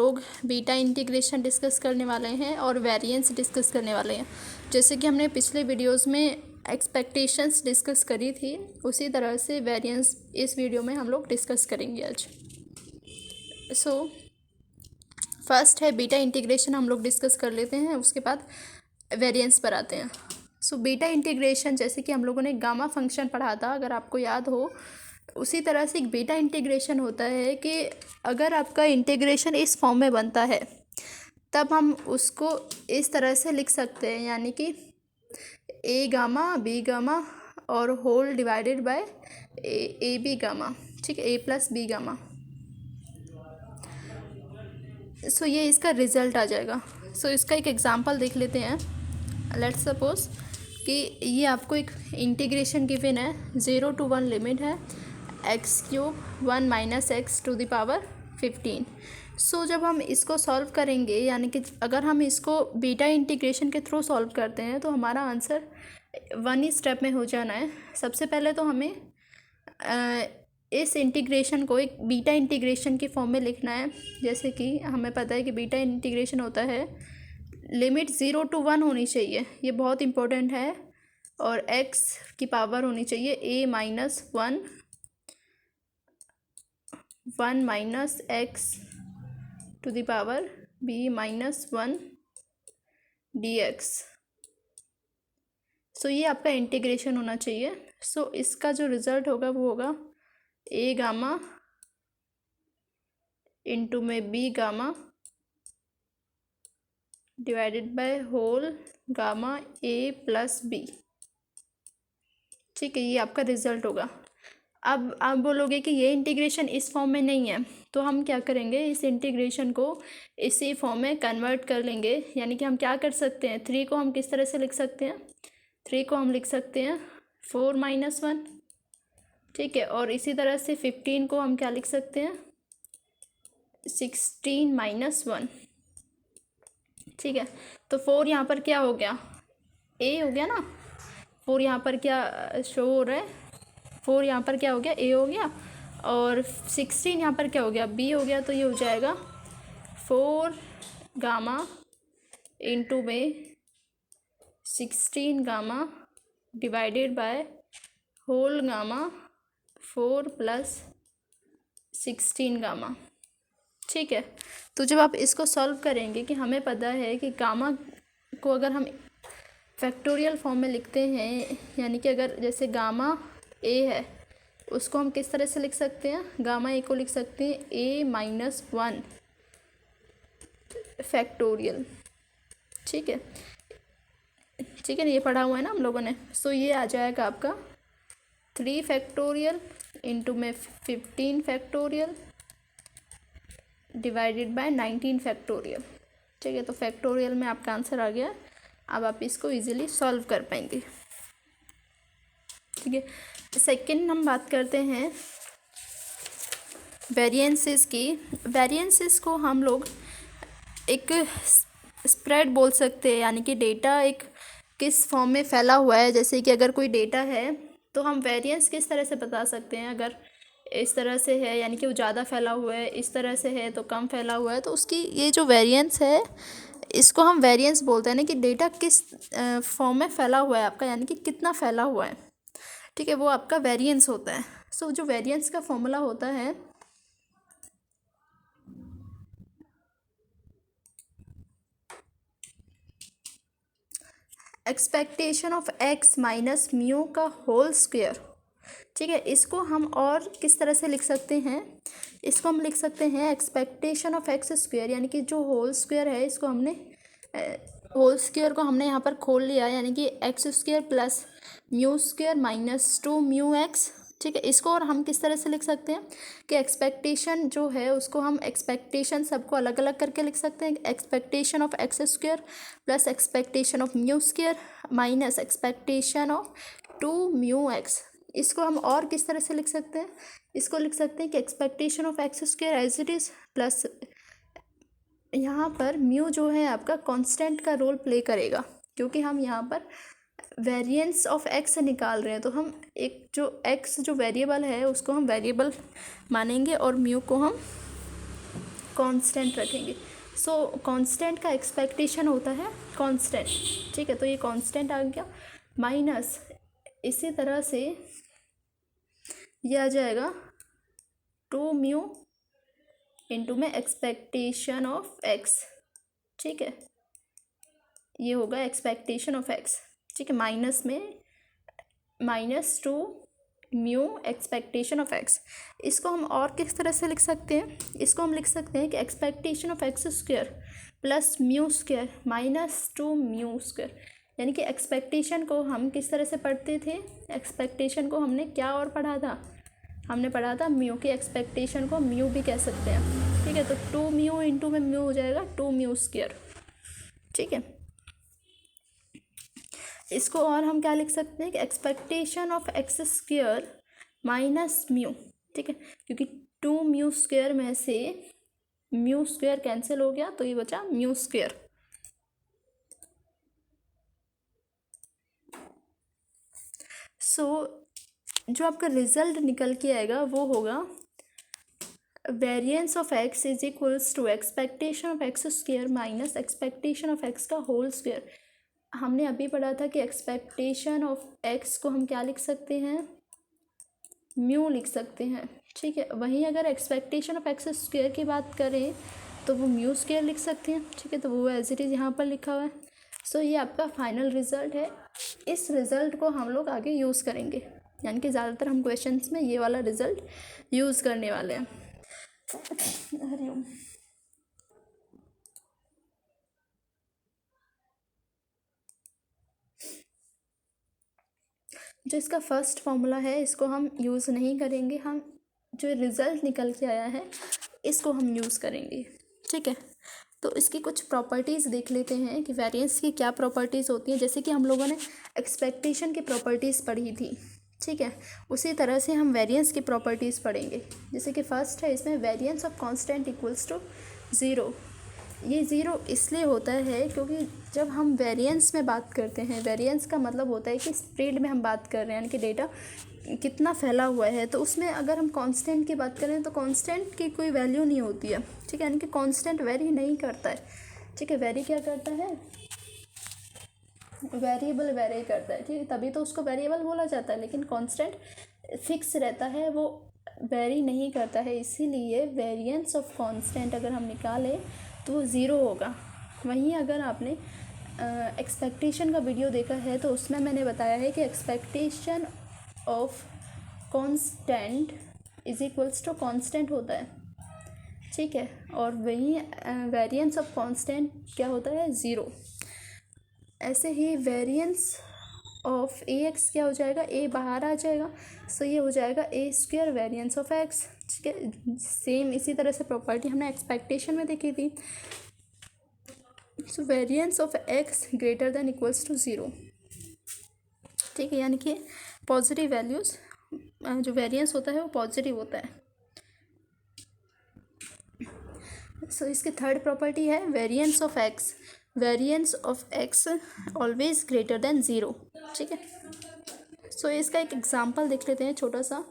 लोग beta integration discuss करने वाले हैं और वेरिएंस डिस्कस करने वाले हैं। जैसे कि हमने पिछले वीडियोस में एक्सपेक्टेशंस डिस्कस करी थी, उसी तरह से वेरिएंस इस वीडियो में हम लोग डिस्कस करेंगे आज। फर्स्ट है बीटा इंटीग्रेशन, हम लोग डिस्कस कर लेते हैं, उसके बाद वेरिएंस पर आते हैं। बीटा इंटीग्रेशन, जैसे कि हम लोगों ने गामा फंक्शन पढ़ा था, अगर आपको याद हो, उसी तरह से एक बीटा इंटीग्रेशन होता है कि अगर आपका इंटीग्रेशन इस फॉर्म में बनता है तब हम उसको इस तरह से लिख सकते हैं, यानी कि ए गामा बी गामा और whole divided by A B gamma, ठीक है, ए प्लस बी गामा। ये इसका रिजल्ट आ जाएगा। इसका एक एग्जांपल देख लेते हैं। लेट्स सपोज कि ये आपको एक इंटीग्रेशन गिवन है, 0 to 1 लिमिट है x³ 1 - x⁻15। जब हम इसको सॉल्व करेंगे, यानी कि अगर हम इसको बीटा इंटीग्रेशन के थ्रू सॉल्व करते हैं तो हमारा आंसर 1 ही स्टेप में हो जाना है। सबसे पहले तो हमें इस इंटीग्रेशन को एक बीटा इंटीग्रेशन की फॉर्म में लिखना है। जैसे कि हमें पता है कि बीटा इंटीग्रेशन होता है लिमिट 0 to 1 होनी चाहिए, ये बहुत इम्पोर्टेंट है, और x की पावर होनी चाहिए a - 1 (x⁻b - 1 dx). ये आपका इंटीग्रेशन होना चाहिए। इसका जो रिज़ल्ट होगा वो होगा a गामा इंटू में b gamma divided by whole gamma a plus b, ठीक है, ये आपका रिज़ल्ट होगा। अब आप बोलोगे कि ये इंटीग्रेशन इस फॉर्म में नहीं है, तो हम क्या करेंगे, इस इंटीग्रेशन को इसी फॉर्म में कन्वर्ट कर लेंगे। यानी कि हम क्या कर सकते हैं, 3 को हम किस तरह से लिख सकते हैं, 3 को हम लिख सकते हैं 4 - 1, ठीक है, और इसी तरह से 15 को हम क्या लिख सकते हैं, 16 - 1, ठीक है। तो 4 यहाँ पर क्या हो गया, a हो गया ना, 4 यहाँ पर क्या शो हो रहा है, 4 यहाँ पर क्या हो गया, a हो गया, और 16 यहाँ पर क्या हो गया, b हो गया। तो ये हो जाएगा 4 गामा इंटू में 16 gamma divided by whole gamma 4 plus 16 gamma, ठीक है। तो जब आप इसको सॉल्व करेंगे, कि हमें पता है कि गामा को अगर हम फैक्टोरियल फॉर्म में लिखते हैं, यानी कि अगर जैसे गामा a है, उसको हम किस तरह से लिख सकते हैं, गामा a को लिख सकते हैं a - 1 फैक्टोरियल, ठीक है, ठीक है, ये पढ़ा हुआ है ना हम लोगों ने। ये आ जाएगा आपका 3 फैक्टोरियल इंटू में 15 फैक्टोरियल डिवाइडेड बाय 19 फैक्टोरियल, ठीक है। तो फैक्टोरियल में आपका आंसर आ गया। अब आप इसको इजीली सॉल्व कर पाएंगे, ठीक है। सेकंड हम बात करते हैं वेरिएंसेस की। वेरिएंसेस को हम लोग एक स्प्रेड बोल सकते हैं, यानी कि डेटा एक किस फॉर्म में फैला हुआ है। जैसे कि अगर कोई डेटा है तो हम वेरिएंस किस तरह से बता सकते हैं, अगर इस तरह से है यानी कि वो ज़्यादा फैला हुआ है, इस तरह से है तो कम फैला हुआ है, तो उसकी ये जो वेरिएंस है इसको हम वेरिएंस बोलते हैं ना, कि डेटा किस फॉर्म में फैला हुआ है आपका, यानी कि कितना फैला हुआ है, ठीक है, वो आपका वेरिएंस होता है। जो वेरिएंस का फॉर्मूला होता है, expectation of x minus mu का होल स्क्वायर, ठीक है। इसको हम और किस तरह से लिख सकते हैं, इसको हम लिख सकते हैं एक्सपेक्टेशन ऑफ एक्स स्क्वायर, यानी कि जो होल स्क्वायर है, इसको हमने होल स्क्वायर को हमने यहाँ पर खोल लिया, यानी कि x² plus mu square minus 2 mu x, ठीक है। इसको और हम किस तरह से लिख सकते हैं कि एक्सपेक्टेशन जो है उसको हम एक्सपेक्टेशन सबको अलग अलग करके लिख सकते हैं। Expectation of x² plus expectation of mu square minus expectation of 2 mu x. इसको हम और किस तरह से लिख सकते हैं, इसको लिख सकते हैं कि expectation of x² as it is plus यहाँ पर म्यू जो है आपका कांस्टेंट का रोल प्ले करेगा, क्योंकि हम यहाँ पर वेरिएंस ऑफ x निकाल रहे हैं, तो हम एक जो x जो वेरिएबल है उसको हम वेरिएबल मानेंगे और म्यू को हम कांस्टेंट रखेंगे। सो कांस्टेंट का एक्सपेक्टेशन होता है कांस्टेंट, ठीक है, तो ये कांस्टेंट आ गया माइनस इसी तरह से ये आ जाएगा 2 म्यू इंटू में एक्सपेक्टेशन ऑफ एक्स, ठीक है, ये होगा एक्सपेक्टेशन ऑफ एक्स, ठीक है, माइनस में -2 म्यू एक्सपेक्टेशन ऑफ एक्स। इसको हम और किस तरह से लिख सकते हैं, इसको हम लिख सकते हैं कि expectation of X square plus mu square -2 mu square, यानी कि एक्सपेक्टेशन को हम किस तरह से पढ़ते थे, एक्सपेक्टेशन को हमने क्या और पढ़ा था, हमने पढ़ा था म्यू की एक्सपेक्टेशन को म्यू भी कह सकते हैं, ठीक है, तो 2 म्यू इंटू में म्यू हो जाएगा 2 म्यू स्क्वायर, ठीक है। इसको और हम क्या लिख सकते हैं कि expectation of X square minus mu, ठीक है, क्योंकि 2 म्यू स्क्वायर में से म्यू स्क्वायर कैंसिल हो गया तो ये बचा म्यू स्क्वायर। सो जो आपका रिजल्ट निकल के आएगा वो होगा variance of X is equals to expectation of X square minus expectation of X का होल स्क्वायर। हमने अभी पढ़ा था कि एक्सपेक्टेशन ऑफ एक्स को हम क्या लिख सकते हैं, म्यू लिख सकते हैं, ठीक है, वहीं अगर एक्सपेक्टेशन ऑफ एक्स स्क्वायर की बात करें तो वो म्यू स्क्वायर लिख सकते हैं, ठीक है, तो वो एज इट इज़ यहाँ पर लिखा हुआ है। सो ये आपका फाइनल रिजल्ट है। इस रिज़ल्ट को हम लोग आगे यूज़ करेंगे, यानी कि ज़्यादातर हम क्वेश्चंस में ये वाला रिज़ल्ट यूज़ करने वाले हैं। हरिओम। जो इसका फर्स्ट फॉर्मूला है इसको हम यूज़ नहीं करेंगे, हम जो रिज़ल्ट निकल के आया है इसको हम यूज़ करेंगे, ठीक है। तो इसकी कुछ प्रॉपर्टीज़ देख लेते हैं कि वेरिएंस की क्या प्रॉपर्टीज़ होती हैं। जैसे कि हम लोगों ने एक्सपेक्टेशन की प्रॉपर्टीज़ पढ़ी थी, ठीक है, उसी तरह से हम वेरिएंस की प्रॉपर्टीज़ पढ़ेंगे। जैसे कि फर्स्ट है इसमें variance of constant equals to 0। ये 0 इसलिए होता है क्योंकि जब हम वेरिएंस में बात करते हैं, वेरिएंस का मतलब होता है कि स्प्रेड में हम बात कर रहे हैं, यानी कि डेटा कितना फैला हुआ है, तो उसमें अगर हम कांस्टेंट की बात करें तो कांस्टेंट की कोई वैल्यू नहीं होती है, ठीक है, यानी कि कांस्टेंट वेरी नहीं करता है, ठीक है, वेरी क्या करता है, वेरिएबल वेरी करता है, ठीक है, तभी तो उसको वेरिएबल बोला जाता है, लेकिन कांस्टेंट फिक्स रहता है, वो वेरी नहीं करता है, इसीलिए वेरिएंस ऑफ कांस्टेंट अगर हम निकालें तो वो 0 होगा। वहीं अगर आपने एक्सपेक्टेशन का वीडियो देखा है तो उसमें मैंने बताया है कि expectation of constant is equals to constant होता है, ठीक है, और वहीं वेरिएंस ऑफ कांस्टेंट क्या होता है, 0। ऐसे ही वेरिएंस ऑफ ए एक्स क्या हो जाएगा, ए बाहर आ जाएगा, सो ये हो जाएगा ए स्क्वायर वेरिएंस ऑफ एक्स, ठीक है। सेम इसी तरह से प्रॉपर्टी हमने एक्सपेक्टेशन में देखी थी। So variance of X greater than equals to 0, ठीक है, यानी कि पॉजिटिव वैल्यूज़ जो वेरिएंस होता है वो पॉजिटिव होता है। सो इसकी थर्ड प्रॉपर्टी है variance of x, variance of x always greater than 0, ठीक है। सो इसका एक एग्जांपल देख लेते हैं छोटा सा।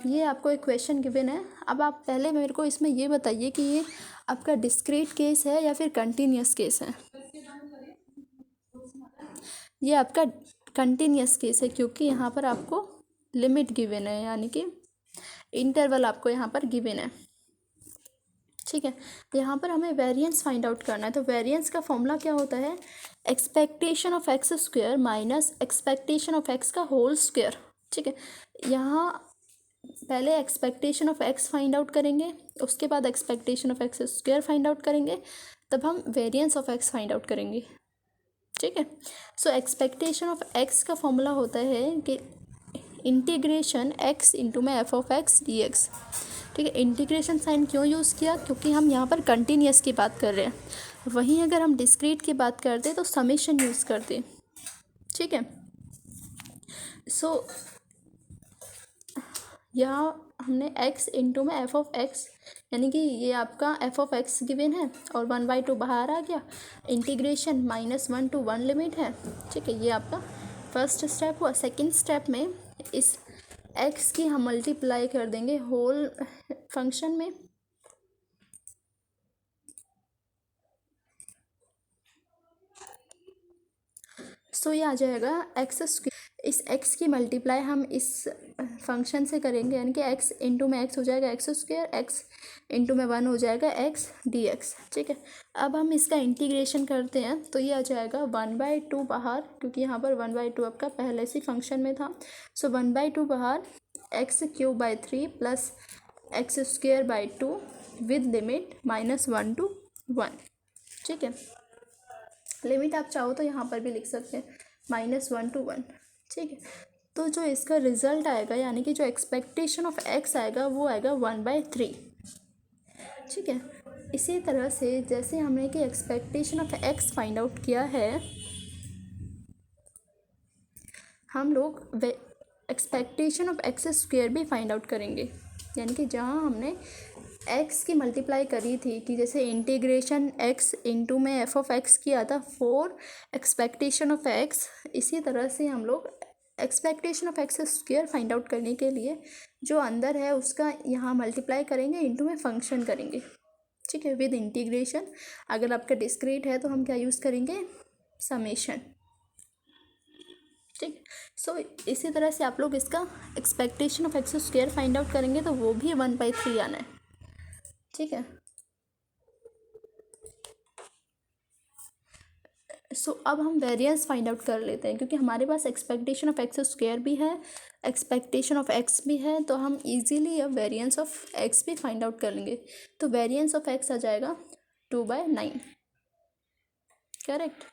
ये आपको एक क्वेश्चन गिवन है, अब आप पहले मेरे को इसमें ये बताइए कि ये आपका डिस्क्रीट केस है या फिर कंटिन्यूस केस है। ये आपका कंटिन्यूस केस है क्योंकि यहाँ पर आपको लिमिट गिवन है, यानी कि इंटरवल आपको यहाँ पर गिवन है, ठीक है। यहाँ पर हमें वेरिएंस फाइंड आउट करना है, तो वेरिएंस का फॉर्मूला क्या होता है, expectation of X square minus expectation of X का होल स्क्वायर, ठीक है। यहाँ पहले expectation of x find out करेंगे, उसके बाद expectation of X square find out करेंगे, तब हम variance of x find out करेंगे, ठीक है। सो एक्सपेक्टेशन ऑफ एक्स का फॉर्मूला होता है कि इंटीग्रेशन एक्स इंटू में F of x D x, ठीक है। इंटीग्रेशन साइन क्यों यूज़ किया, क्योंकि हम यहाँ पर कंटिन्यूस की बात कर रहे हैं, वहीं अगर हम डिस्क्रीट की बात करते तो समेशन यूज़ करते, ठीक है। सो यहाँ हमने x इंटू में एफ ऑफ एक्स, यानी कि ये आपका एफ ऑफ एक्स गिवन है और 1/2 बाहर आ गया, इंटीग्रेशन -1 to 1 लिमिट है, ठीक है। ये आपका फर्स्ट स्टेप हुआ। सेकंड स्टेप में इस x की हम मल्टीप्लाई कर देंगे होल फंक्शन में, सो ये आ जाएगा एक्स स्क्वायर। इस एक्स की मल्टीप्लाई हम इस फंक्शन से करेंगे, यानी कि एक्स इंटू में एक्स हो जाएगा एक्स स्क्वायर, एक्स इंटू में 1 हो जाएगा एक्स डी एक्स। ठीक है, अब हम इसका इंटीग्रेशन करते हैं तो ये आ जाएगा 1/2 बाहर, क्योंकि यहाँ पर 1/2 आपका पहले से फंक्शन में था। सो 1/2 बाहर x³/3 plus x²/2 with limit -1 to 1। ठीक है, लिमिट आप चाहो तो यहाँ पर भी लिख सकते हैं -1 to 1। ठीक है, तो जो इसका रिजल्ट आएगा, यानी कि जो एक्सपेक्टेशन ऑफ एक्स आएगा वो आएगा 1/3। ठीक है, इसी तरह से जैसे हमने कि expectation of x find out किया है, हम लोग एक्सपेक्टेशन ऑफ एक्स स्क्वायर भी फाइंड आउट करेंगे। यानी कि जहाँ हमने एक्स की मल्टीप्लाई करी थी, कि जैसे इंटीग्रेशन एक्स इंटू में एफ ऑफ एक्स किया था फॉर एक्सपेक्टेशन ऑफ एक्स, इसी तरह से हम लोग expectation of X square find out करने के लिए जो अंदर है उसका यहाँ मल्टीप्लाई करेंगे, इंटू में फंक्शन करेंगे। ठीक है, विद इंटीग्रेशन। अगर आपका डिस्क्रीट है तो हम क्या यूज़ करेंगे, समेशन। ठीक, सो इसी तरह से आप लोग इसका expectation of X square find out करेंगे तो वो भी 1/3 आना है। ठीक है, सो अब हम वेरिएंस फाइंड आउट कर लेते हैं, क्योंकि हमारे पास एक्सपेक्टेशन ऑफ एक्स स्क्वायर भी है, एक्सपेक्टेशन ऑफ एक्स भी है, तो हम इजीली अब वेरिएंस ऑफ एक्स भी फाइंड आउट कर लेंगे। तो वेरिएंस ऑफ एक्स आ जाएगा 2/9। करेक्ट।